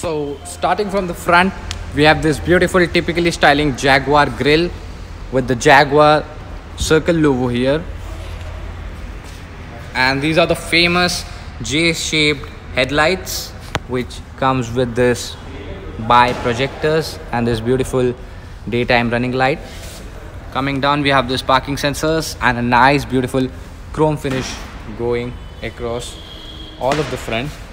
So starting from the front, we have this beautiful typically styling Jaguar grille with the Jaguar circle logo here, and these are the famous J-shaped headlights which comes with this bi projectors and this beautiful daytime running light. Coming down, we have this parking sensors and a nice beautiful chrome finish going across all of the front.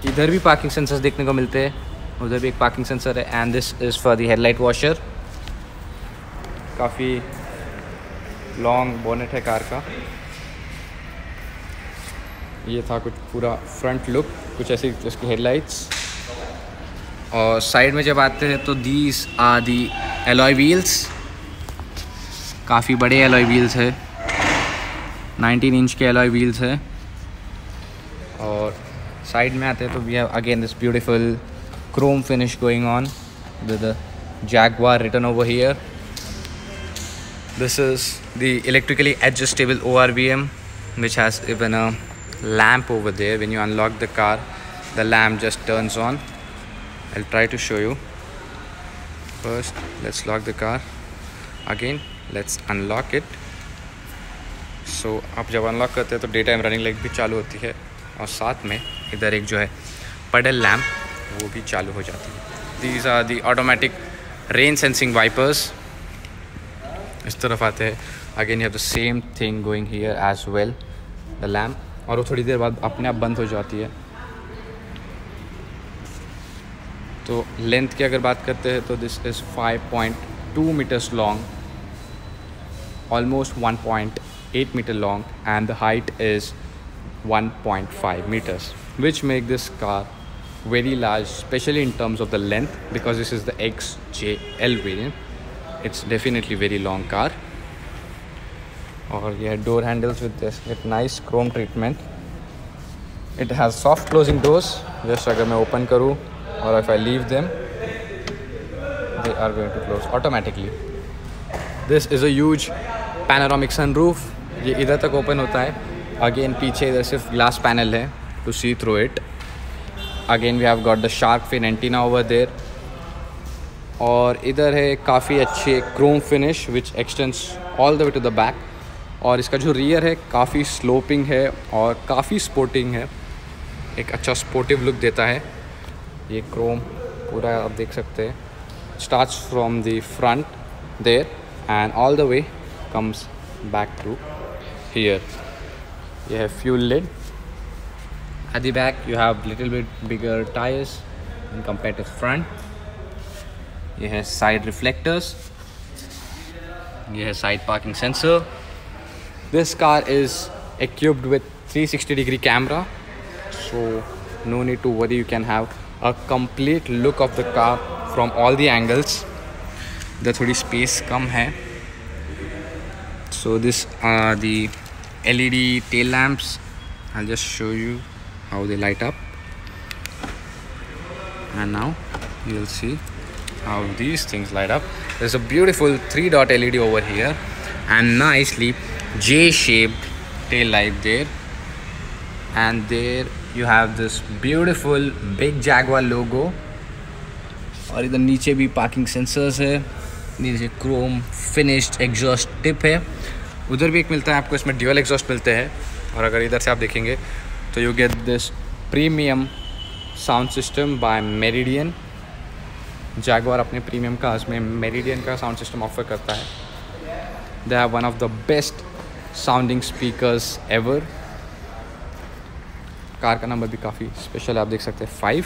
इधर भी parking sensors देखने को मिलते हैं, उधर भी एक parking sensor है, and this is for the headlight washer. काफ़ी लॉन्ग बोनेट है कार का. ये था कुछ पूरा फ्रंट लुक, कुछ ऐसी इसकी हेडलाइट्स. और साइड में जब आते हैं तो these are the alloy wheels. काफ़ी बड़े एलॉय व्हील्स है, 19 इंच के एलॉय व्हील्स है. और साइड में आते हैं तो we have again this beautiful chrome finish going on with the Jaguar written over here. This is the electrically adjustable ORVM which has even a lamp over there. When you unlock the car, the lamp just turns on. I'll try to show you. First, let's lock the car. Again, let's unlock it. So आप जब unlock करते हैं तो day time running light भी चालू होती है, और साथ में इधर एक जो है पडल लैम्प वो भी चालू हो जाती है. These are the automatic rain sensing wipers. इस तरफ आते हैं. Again you have the same thing going here as well, the lamp. और वो थोड़ी देर बाद अपने आप बंद हो जाती है. तो लेंथ की अगर बात करते हैं तो this is 5.2 metres long, almost 1.8 meter long, and the height is 1.5 meters, which make this car very large, especially in terms of the length, because this is the XJL variant. It's definitely very long car. और ये door handles with this with nice chrome treatment. It has soft closing doors. Just अगर मैं open करूँ और if I leave them, they are going to close automatically. This is a huge panoramic sunroof. ये इधर तक open होता है. Again पीछे इधर सिर्फ ग्लास पैनल है to see through it. Again we have got the shark fin antenna over there. और इधर है काफ़ी अच्छी chrome finish which extends all the way to the back. और इसका जो रियर है काफ़ी स्लोपिंग है और काफ़ी स्पोर्टिंग है, एक अच्छा स्पोर्टिव लुक देता है. ये क्रोम पूरा आप देख सकते हैं. Starts from the front there and all the way comes back to here. You have fuel lid. At the back you have little bit bigger tires in compared to front. You have side reflectors. You have side parking sensor. This car is equipped with 360-degree camera, so no need to worry. You can have a complete look of the car from all the angles. The थोड़ी space कम है. So this are the LED tail lamps. I'll just show you how they light up. And now you'll see how these things light up. There's a beautiful 3-dot LED over here and nicely J-shaped tail light there. And there you have this beautiful big Jaguar logo. और इधर नीचे भी parking sensors है. नीचे Chrome finished exhaust tip है. उधर भी एक मिलता है आपको, इसमें ड्यूअल एग्जॉस्ट मिलते हैं. और अगर इधर से आप देखेंगे तो you get this premium sound system by meridian. Jaguar अपने प्रीमियम कार्स में मेरिडियन का साउंड सिस्टम ऑफर करता है. They have one of the best sounding speakers ever. Car का नंबर भी काफ़ी स्पेशल आप देख सकते हैं, 5.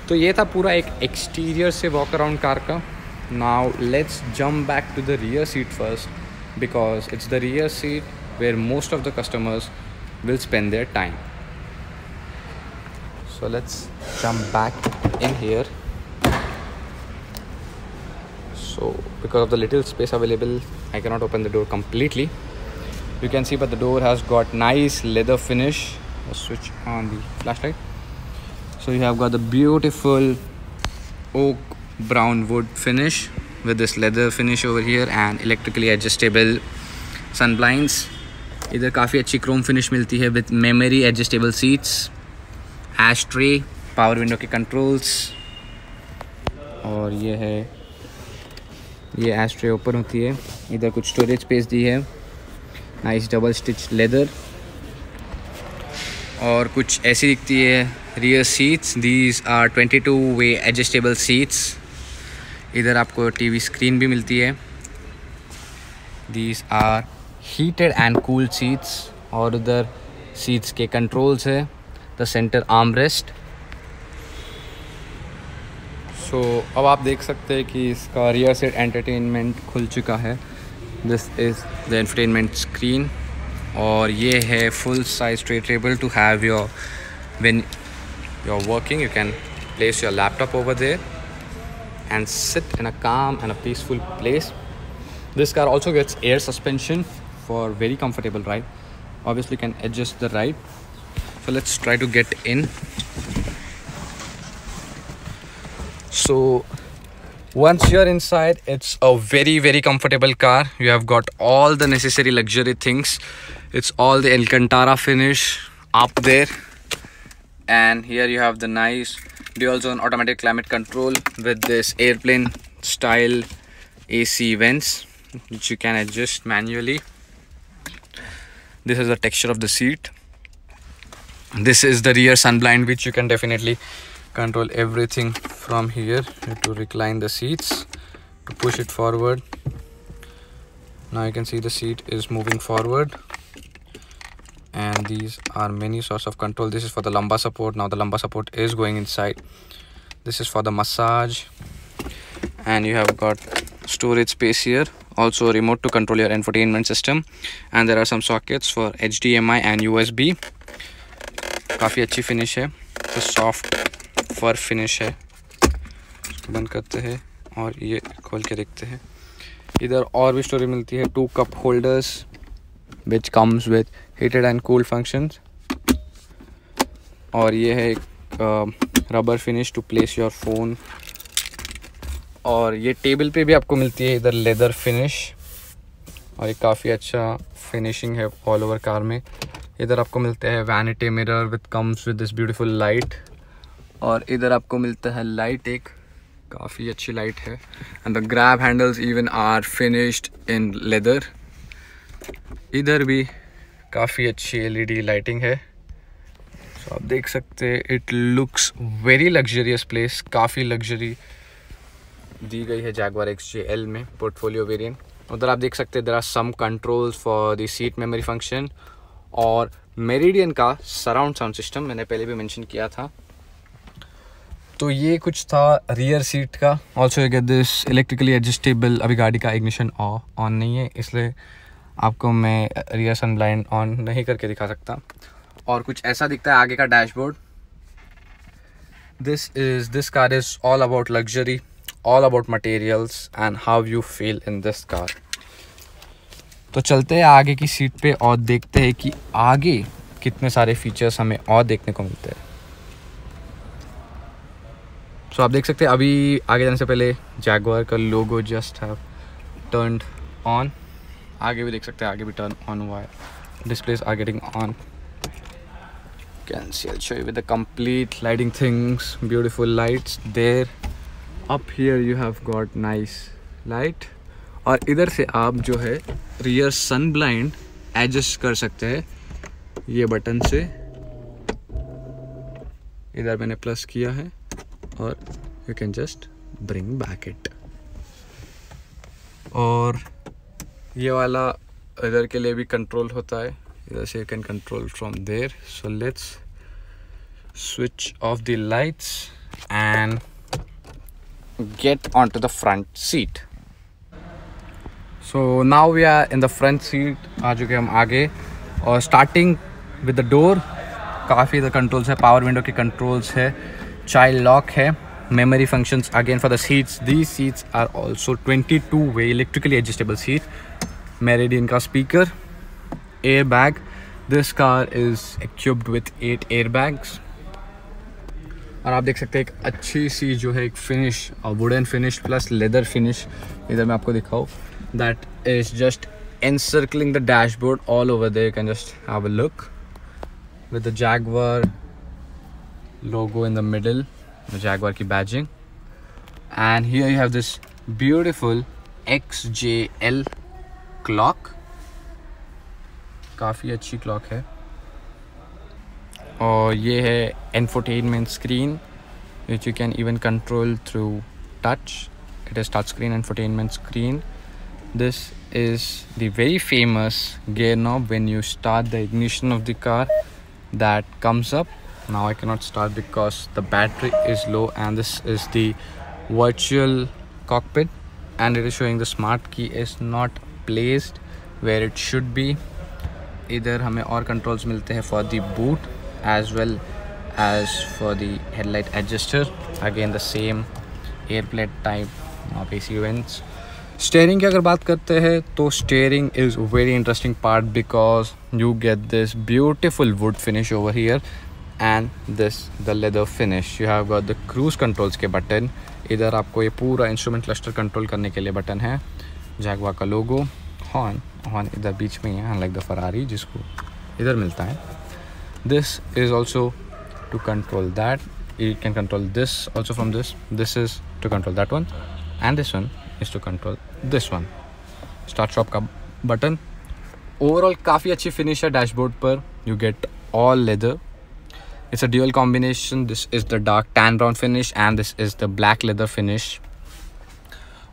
तो ये था पूरा एक एक्सटीरियर से वॉक अराउंड कार का. Now let's jump back to the rear seat first, because it's the rear seat where most of the customers will spend their time. So let's jump back in here. So because of the little space available, I cannot open the door completely. You can see, but the door has got nice leather finish. Let's switch on the flashlight. So you have got the beautiful oak brown wood finish with this leather finish over here and electrically adjustable sun blinds. इधर काफ़ी अच्छी chrome finish मिलती है with memory adjustable seats, ashtray power window के controls, और ये है, ये एस्ट्रे ओपन होती है। इधर कुछ स्टोरेज स्पेस दी है, नाइस डबल स्टिच लेदर, और कुछ ऐसी दिखती है rear seats. These are 22 way adjustable seats. इधर आपको टीवी स्क्रीन भी मिलती है। These are heated and cooled seats, और उधर सीट्स के कंट्रोल्स है, the centre arm rest. So अब आप देख सकते हैं कि इसका रियर सीट एंटरटेनमेंट खुल चुका है। This is the entertainment screen, और ये है full size tray table to have your, when you are working you can place your laptop over there and sit in a calm and a peaceful place. This car also gets air suspension for very comfortable ride. Obviously you can adjust the ride. So let's try to get in. So once you're inside, it's a very comfortable car. You have got all the necessary luxury things. It's all the Alcantara finish up there, and here you have the nice dual zone automatic climate control with this airplane style AC vents which you can adjust manually. This is the texture of the seat. This is the rear sun blind, which you can definitely control everything from here. You have to recline the seats to push it forward. Now you can see the seat is moving forward, and these are many sorts of control. This is for the lumbar support. Now the lumbar support is going inside. This is for the massage, and you have got storage space here, also a remote to control your infotainment system, and there are some sockets for HDMI and USB. काफ़ी अच्छी finish है, तो soft फर finish है। इसको बंद करते हैं और ये खोल के देखते हैं। इधर और भी स्टोरेज मिलती है, 2 cup holders which comes with heated and cool functions, और ये है एक rubber finish to place your phone, और ये टेबल पे भी आपको मिलती है इधर लेदर फिनिश, और ये काफ़ी अच्छा फिनिशिंग है ऑल ओवर कार में। इधर आपको मिलता है vanity mirror with comes with this beautiful light, और इधर आपको मिलता है लाइट, एक काफ़ी अच्छी लाइट है, and the grab handles even are finished in leather. इधर भी काफ़ी अच्छी LED लाइटिंग है, तो आप देख सकते हैं it looks very luxurious place. काफ़ी लग्जरी दी गई है जैगवार XJL में पोर्टफोलियो वेरिएंट। उधर आप देख सकते हैं there are some controls for the seat memory function, और मेरिडियन का सराउंड साउंड सिस्टम मैंने पहले भी मेंशन किया था। तो ये कुछ था रियर सीट का। Also you get this electrically adjustable. अभी गाड़ी का इग्निशन ऑन नहीं है, इसलिए आपको मैं रियर सन ब्लाइंड ऑन नहीं करके दिखा सकता। और कुछ ऐसा दिखता है आगे का dashboard. This car is all about luxury, all about materials and how you feel in this car. तो चलते हैं आगे की सीट पे और देखते हैं कि आगे कितने सारे फीचर्स हमें और देखने को मिलते हैं। तो आप देख सकते हैं अभी आगे जाने से पहले जैगवार का लोगो जस्ट हैव टर्न्ड ऑन। आगे भी देख सकते हैं, आगे भी टर्न ऑन हुआ है, displays are getting on. Can see, I'll show you with the complete lighting things, beautiful lights there. Up here you have got nice light, और इधर से आप जो है रियर सन ब्लाइंड एडजस्ट कर सकते हैं ये बटन से। इधर मैंने प्लस किया है और you can just bring back it, और ये वाला इधर के लिए भी कंट्रोल होता है, इधर से you can control from there. So let's switch off the lights and get onto the front seat. So now we are in the front seat, आ चुके हम आगे, और starting with the door काफ़ी ज़्यादा कंट्रोल्स है। पावर विंडो के controls है, child lock है, memory functions again for the seats. These seats are also 22-way electrically adjustable seat. Meridian का speaker, airbag. This car is equipped with 8 airbags. और आप देख सकते हैं एक अच्छी सी जो है एक finish, wooden finish plus leather finish. इधर मैं आपको दिखाऊँ, that is just encircling the dashboard all over there. You can just have a look with the Jaguar logo in the middle, the Jaguar ki badging, and here you have this beautiful XJL clock. काफ़ी अच्छी clock है. और ये है infotainment screen which you can even control through touch. It is touch screen infotainment screen. This is the very famous gear knob when you start the ignition of the car that comes up. Now I cannot start because the battery is low, and this is the virtual cockpit, and it is showing the smart key is not placed where it should be. इधर हमें और controls मिलते हैं for the boot as well as for the headlight adjuster. Again the same air plate type of AC vents. Steering की अगर बात करते हैं तो steering is very interesting part because you get this beautiful wood finish over here and this the leather finish. You have got the cruise controls के button. इधर आपको ये पूरा इंस्ट्रूमेंट क्लस्टर कंट्रोल करने के लिए बटन है. जैगवार का लोगो. हॉर्न इधर बीच में ही है, लाइक द फरारी जिसको इधर मिलता है. This is also to control that. You can control this also from this. This is to control that one, and this one is to control this one. Start stop का button. Overall काफ़ी अच्छी finish है dashboard पर. You get all leather. It's a dual combination. This is the dark tan brown finish and this is the black leather finish.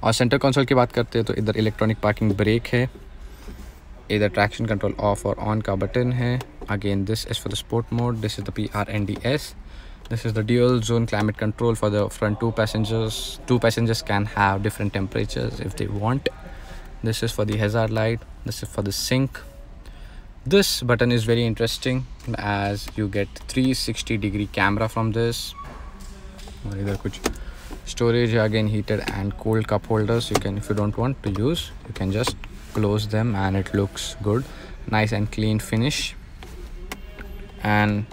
और centre console की बात करते हैं तो इधर इलेक्ट्रॉनिक पार्किंग ब्रेक है. इधर ट्रैक्शन कंट्रोल ऑफ और ऑन का बटन है. Again this is for the sport mode. This is the PRNDS. This is the dual zone climate control for the front two passengers can have different temperatures if they want. This is for the hazard light. This is for the sync. This button is very interesting as you get 360-degree camera from this. और इधर कुछ storage, again heated and cold cup holders. You can, if you don't want to use, you can just close them and it looks good. Nice and clean finish. And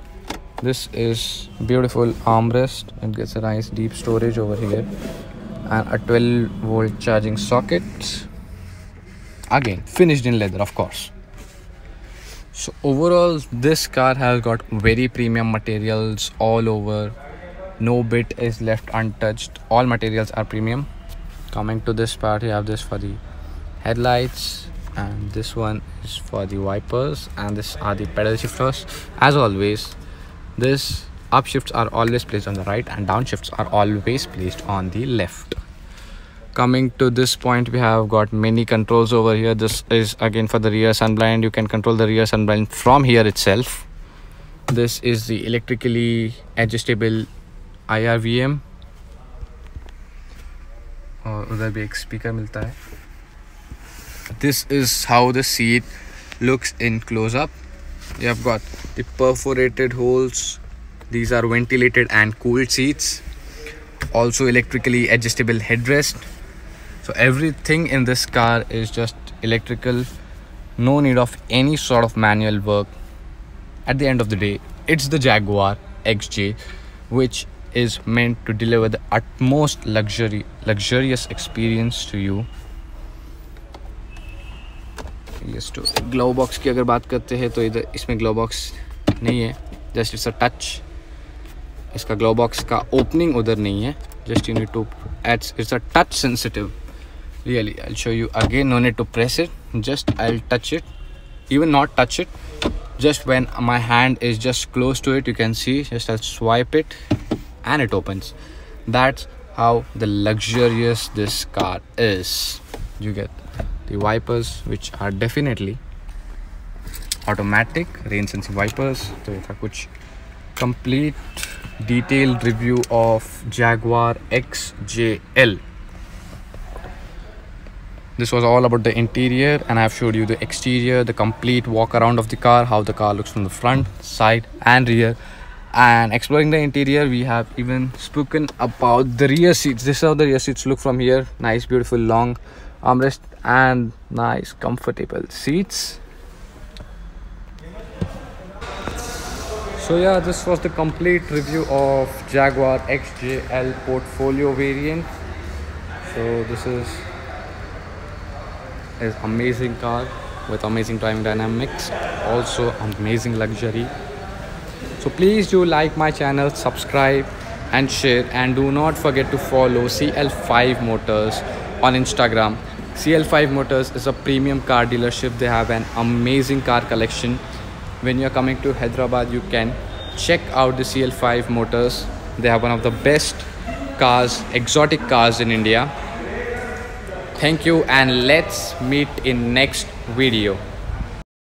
this is beautiful armrest. It gets a nice deep storage over here and a 12-volt charging socket. Again finished in leather, of course. So overall this car has got very premium materials all over. No bit is left untouched. All materials are premium. Coming to this part, you have this for the headlights, and this one is for the wipers, and this are the pedal shifters. As always, this upshifts are always placed on the right and downshifts are always placed on the left. Coming to this point, we have got many controls over here. This is again for the rear sunblind. You can control the rear sunblind from here itself. This is the electrically adjustable IRVM. और उधर भी एक speaker मिलता है. This is how the seat looks in close-up. You have got the perforated holes. These are ventilated and cooled seats. Also electrically adjustable headrest. So everything in this car is just electrical. No need of any sort of manual work. At the end of the day, it's the Jaguar XJ, which is meant to deliver the utmost luxurious experience to you. Yes, to glove box की अगर बात करते हैं तो इधर इसमें glove box नहीं है. Just it's a touch. इसका glove box का opening उधर नहीं है. Just you need to add. It's a touch sensitive. Really, I'll show you again. No need to press it. Just I'll touch it. Even not touch it. Just when my hand is just close to it, you can see. Just I'll swipe it. And it opens. That's how the luxurious this car is. You get the wipers, which are definitely automatic rain sensing wipers. So it's a kuch complete detailed review of Jaguar XJL. This was all about the interior, and I've showed you the exterior, the complete walk around of the car, how the car looks from the front, side and rear. And exploring the interior, we have even spoken about the rear seats. This is how the rear seats look from here. Nice, beautiful, long armrest and nice, comfortable seats. So yeah, this was the complete review of Jaguar XJL portfolio variant. So this is amazing car with amazing driving dynamics, also amazing luxury. So please do like my channel, subscribe and share, and do not forget to follow CL5 Motors on Instagram. CL5 Motors is a premium car dealership. They have an amazing car collection. When you're coming to Hyderabad, you can check out the CL5 Motors. They have one of the best cars, exotic cars in India. Thank you, and let's meet in next video.